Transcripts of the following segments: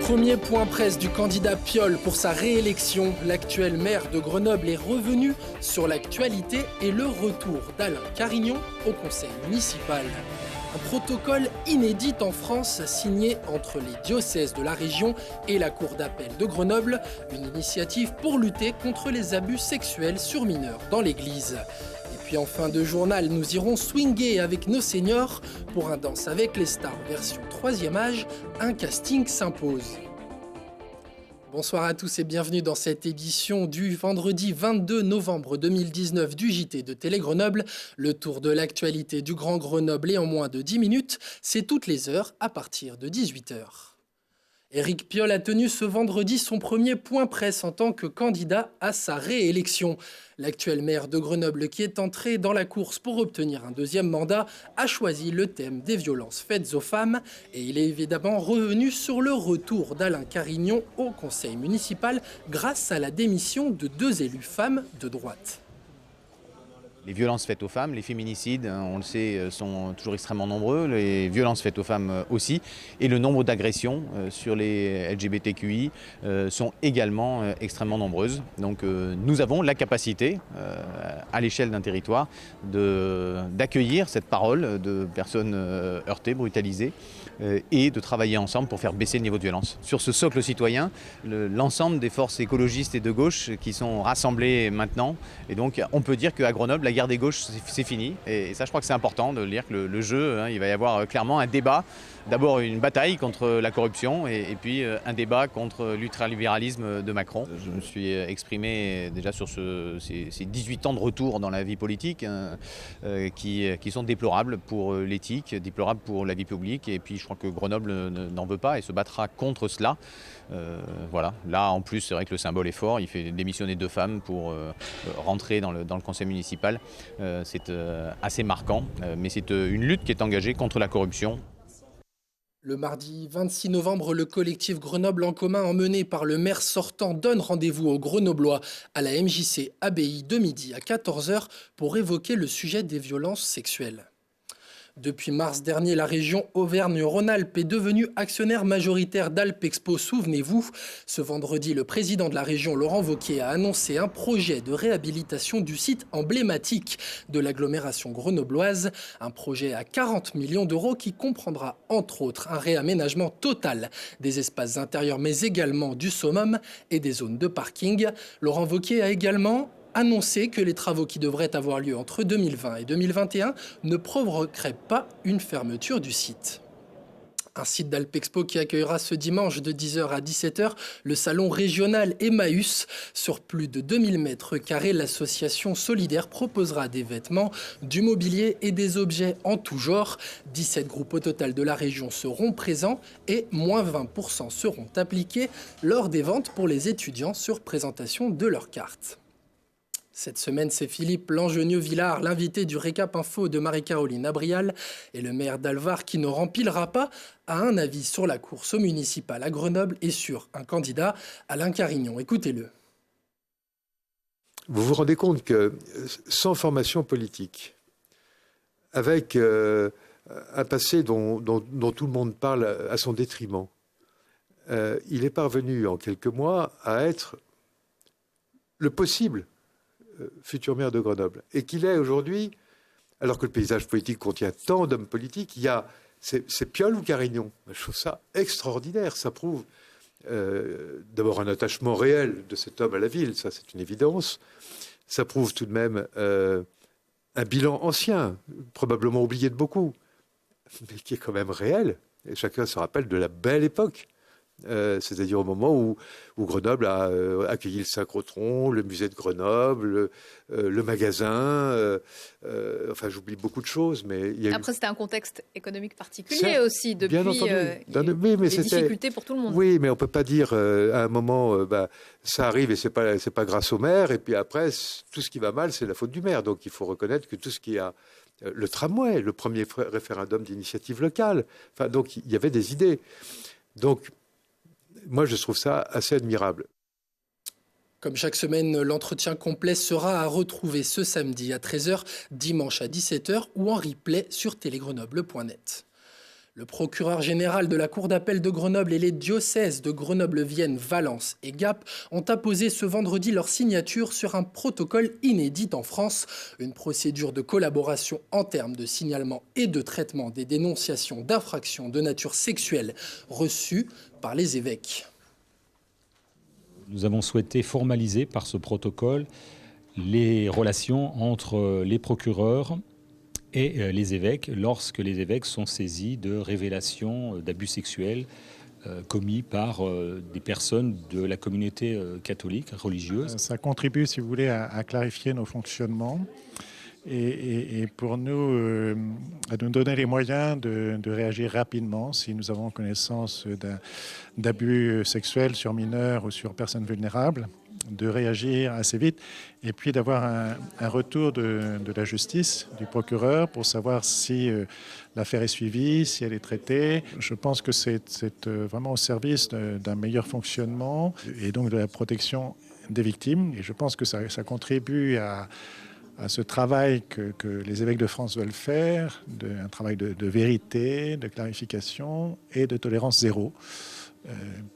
Premier point presse du candidat Piolle pour sa réélection. L'actuel maire de Grenoble est revenu sur l'actualité et le retour d'Alain Carignon au conseil municipal. Un protocole inédit en France signé entre les diocèses de la région et la cour d'appel de Grenoble. Une initiative pour lutter contre les abus sexuels sur mineurs dans l'église. Puis en fin de journal, nous irons swinguer avec nos seniors pour un Danse avec les stars version 3e âge. Un casting s'impose. Bonsoir à tous et bienvenue dans cette édition du vendredi 22 novembre 2019 du JT de Télé Grenoble. Le tour de l'actualité du Grand Grenoble est en moins de 10 minutes. C'est toutes les heures à partir de 18h. Éric Piolle a tenu ce vendredi son premier point presse en tant que candidat à sa réélection. L'actuel maire de Grenoble, qui est entré dans la course pour obtenir un deuxième mandat, a choisi le thème des violences faites aux femmes. Et il est évidemment revenu sur le retour d'Alain Carignon au conseil municipal grâce à la démission de 2 élus femmes de droite. Les violences faites aux femmes, les féminicides, on le sait, sont toujours extrêmement nombreux, les violences faites aux femmes aussi, et le nombre d'agressions sur les LGBTQI sont également extrêmement nombreuses. Donc nous avons la capacité, à l'échelle d'un territoire, d'accueillir cette parole de personnes heurtées, brutalisées, et de travailler ensemble pour faire baisser le niveau de violence. Sur ce socle citoyen, l'ensemble des forces écologistes et de gauche qui sont rassemblées maintenant, et donc on peut dire qu'à Grenoble, la guerre des gauches, c'est fini. Et ça, je crois que c'est important de dire que le jeu, il va y avoir clairement un débat. D'abord une bataille contre la corruption et puis un débat contre l'ultralibéralisme de Macron. Je me suis exprimé déjà sur ces 18 ans de retour dans la vie politique qui sont déplorables pour l'éthique, déplorables pour la vie publique. Et puis je crois que Grenoble n'en veut pas et se battra contre cela. Voilà. Là, en plus, c'est vrai que le symbole est fort. Il fait démissionner 2 femmes pour rentrer dans le conseil municipal. C'est assez marquant, mais c'est une lutte qui est engagée contre la corruption. Le mardi 26 novembre, le collectif Grenoble en commun, emmené par le maire sortant, donne rendez-vous aux Grenoblois à la MJC Abbaye de midi à 14h pour évoquer le sujet des violences sexuelles. Depuis mars dernier, la région Auvergne-Rhône-Alpes est devenue actionnaire majoritaire d'Alpexpo. Souvenez-vous, ce vendredi, le président de la région, Laurent Wauquiez, a annoncé un projet de réhabilitation du site emblématique de l'agglomération grenobloise. Un projet à 40 millions d'euros qui comprendra, entre autres, un réaménagement total des espaces intérieurs, mais également du summum et des zones de parking. Laurent Wauquiez a également annoncé que les travaux qui devraient avoir lieu entre 2020 et 2021 ne provoqueraient pas une fermeture du site. Un site d'Alpexpo qui accueillera ce dimanche de 10h à 17h le salon régional Emmaüs. Sur plus de 2000 mètres carrés, l'association solidaire proposera des vêtements, du mobilier et des objets en tout genre. 17 groupes au total de la région seront présents et moins 20% seront appliqués lors des ventes pour les étudiants sur présentation de leur carte. Cette semaine, c'est Philippe Langenieux-Villard, l'invité du Récap Info de Marie-Caroline Abrial, et le maire d'Alvar qui ne rempilera pas, a un avis sur la course au municipal à Grenoble et sur un candidat, Alain Carignon. Écoutez-le. Vous vous rendez compte que sans formation politique, avec un passé dont tout le monde parle à son détriment, il est parvenu en quelques mois à être le possible futur maire de Grenoble. Et qu'il est aujourd'hui, alors que le paysage politique contient tant d'hommes politiques, c'est Piolle ou Carignon. Je trouve ça extraordinaire. Ça prouve d'abord un attachement réel de cet homme à la ville, ça c'est une évidence. Ça prouve tout de même un bilan ancien, probablement oublié de beaucoup, mais qui est quand même réel. Et chacun se rappelle de la belle époque. C'est-à-dire au moment où Grenoble a accueilli le synchrotron, le musée de Grenoble, le magasin, enfin j'oublie beaucoup de choses. Mais il y a Après c'était un contexte économique particulier aussi, depuis mais les difficultés pour tout le monde. Oui, mais on ne peut pas dire à un moment, ça arrive et c'est pas grâce au maire, et puis après tout ce qui va mal c'est la faute du maire. Donc il faut reconnaître que tout ce qui a... Le tramway, le premier référendum d'initiative locale, enfin, donc il y avait des idées. Donc moi, je trouve ça assez admirable. Comme chaque semaine, l'entretien complet sera à retrouver ce samedi à 13h, dimanche à 17h ou en replay sur télégrenoble.net. Le procureur général de la Cour d'appel de Grenoble et les diocèses de Grenoble, Vienne, Valence et Gap ont apposé ce vendredi leur signature sur un protocole inédit en France, une procédure de collaboration en termes de signalement et de traitement des dénonciations d'infractions de nature sexuelle reçues par les évêques. Nous avons souhaité formaliser par ce protocole les relations entre les procureurs et les évêques lorsque les évêques sont saisis de révélations d'abus sexuels commis par des personnes de la communauté catholique religieuse. Ça contribue, si vous voulez, à clarifier nos fonctionnements et pour nous, à nous donner les moyens de réagir rapidement si nous avons connaissance d'abus sexuels sur mineurs ou sur personnes vulnérables, de réagir assez vite et puis d'avoir un retour de la justice, du procureur, pour savoir si l'affaire est suivie, si elle est traitée. Je pense que c'est vraiment au service d'un meilleur fonctionnement et donc de la protection des victimes. Et je pense que ça contribue à ce travail que les évêques de France veulent faire, un travail de vérité, de clarification et de tolérance zéro,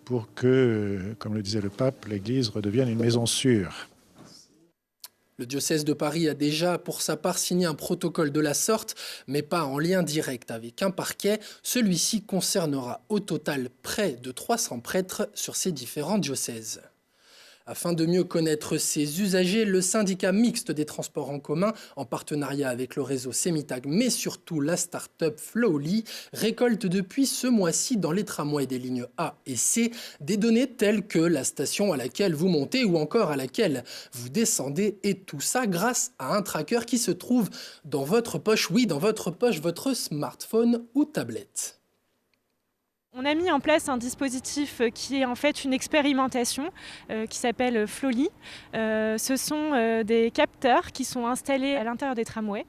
pour que, comme le disait le pape, l'Église redevienne une maison sûre. Le diocèse de Paris a déjà, pour sa part, signé un protocole de la sorte, mais pas en lien direct avec un parquet. Celui-ci concernera au total près de 300 prêtres sur ces différents diocèses. Afin de mieux connaître ses usagers, le syndicat mixte des transports en commun, en partenariat avec le réseau Semitag, mais surtout la start-up Flowly, récolte depuis ce mois-ci dans les tramways des lignes A et C des données telles que la station à laquelle vous montez ou encore à laquelle vous descendez, et tout ça grâce à un tracker qui se trouve dans votre poche, oui, dans votre poche, votre smartphone ou tablette. On a mis en place un dispositif qui est en fait une expérimentation qui s'appelle Flowly. Ce sont des capteurs qui sont installés à l'intérieur des tramways.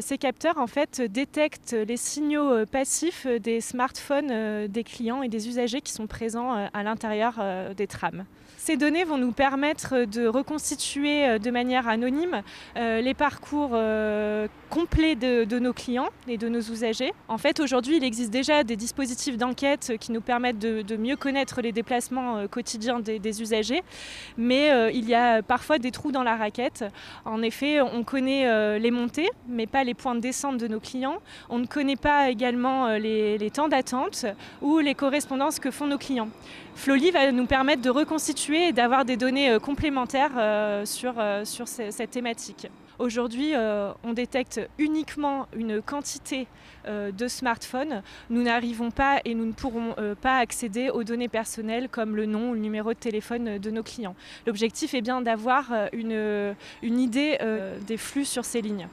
Ces capteurs en fait détectent les signaux passifs des smartphones des clients et des usagers qui sont présents à l'intérieur des trams. Ces données vont nous permettre de reconstituer de manière anonyme les parcours complets de nos clients et de nos usagers. En fait, aujourd'hui, il existe déjà des dispositifs d'enquête qui nous permettent de mieux connaître les déplacements quotidiens des usagers, mais il y a parfois des trous dans la raquette. En effet, on connaît les montées, mais pas les points de descente de nos clients. On ne connaît pas également les temps d'attente ou les correspondances que font nos clients. Flowly va nous permettre de reconstituer et d'avoir des données complémentaires sur cette thématique. Aujourd'hui, on détecte uniquement une quantité de smartphones. Nous n'arrivons pas et nous ne pourrons pas accéder aux données personnelles comme le nom ou le numéro de téléphone de nos clients. L'objectif est bien d'avoir une idée des flux sur ces lignes.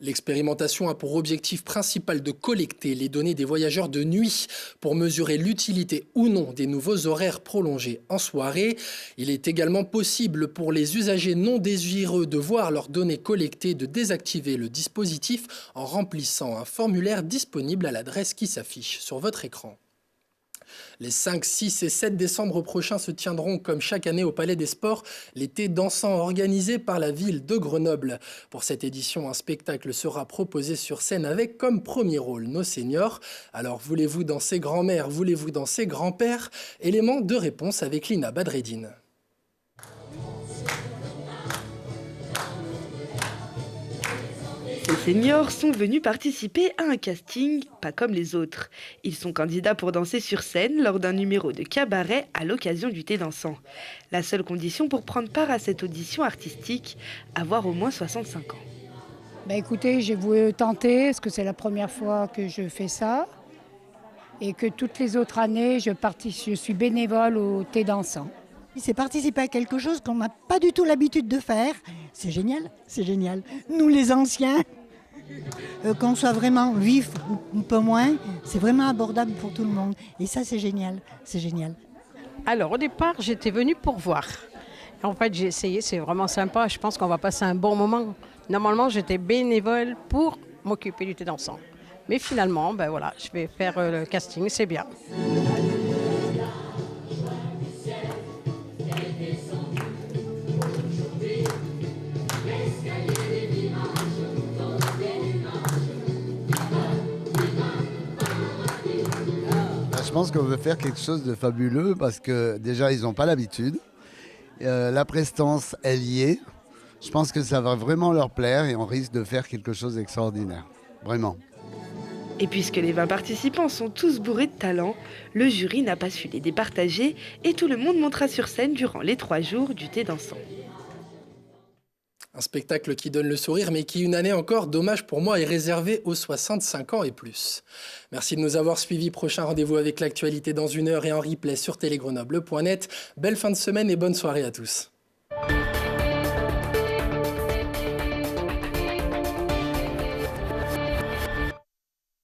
L'expérimentation a pour objectif principal de collecter les données des voyageurs de nuit pour mesurer l'utilité ou non des nouveaux horaires prolongés en soirée. Il est également possible pour les usagers non désireux de voir leurs données collectées de désactiver le dispositif en remplissant un formulaire disponible à l'adresse qui s'affiche sur votre écran. Les 5, 6 et 7 décembre prochains se tiendront, comme chaque année au Palais des Sports, l'été dansant organisé par la ville de Grenoble. Pour cette édition, un spectacle sera proposé sur scène avec comme premier rôle nos seniors. Alors, voulez-vous danser grand-mère, voulez-vous danser grand-père? Élément de réponse avec Lina Badreddine. Les seniors sont venus participer à un casting pas comme les autres. Ils sont candidats pour danser sur scène lors d'un numéro de cabaret à l'occasion du thé dansant. La seule condition pour prendre part à cette audition artistique, avoir au moins 65 ans. Écoutez, j'ai voulu tenter parce que c'est la première fois que je fais ça et que toutes les autres années, je suis bénévole au thé dansant. C'est participer à quelque chose qu'on n'a pas du tout l'habitude de faire. C'est génial, c'est génial. Nous les anciens, qu'on soit vraiment vif ou un peu moins, c'est vraiment abordable pour tout le monde. Et ça, c'est génial, c'est génial. Alors au départ, j'étais venue pour voir. En fait, j'ai essayé, c'est vraiment sympa. Je pense qu'on va passer un bon moment. Normalement, j'étais bénévole pour m'occuper du thé dansant. Mais finalement, voilà, je vais faire le casting, c'est bien. pense qu'on veut faire quelque chose de fabuleux parce que déjà, ils n'ont pas l'habitude. La prestance, elle y est. Je pense que ça va vraiment leur plaire et on risque de faire quelque chose d'extraordinaire. Vraiment. Et puisque les 20 participants sont tous bourrés de talent, le jury n'a pas su les départager et tout le monde montera sur scène durant les 3 jours du thé dansant. Un spectacle qui donne le sourire, mais qui, une année encore, dommage pour moi, est réservé aux 65 ans et plus. Merci de nous avoir suivis. Prochain rendez-vous avec l'actualité dans 1 heure et en replay sur télégrenoble.net. Belle fin de semaine et bonne soirée à tous.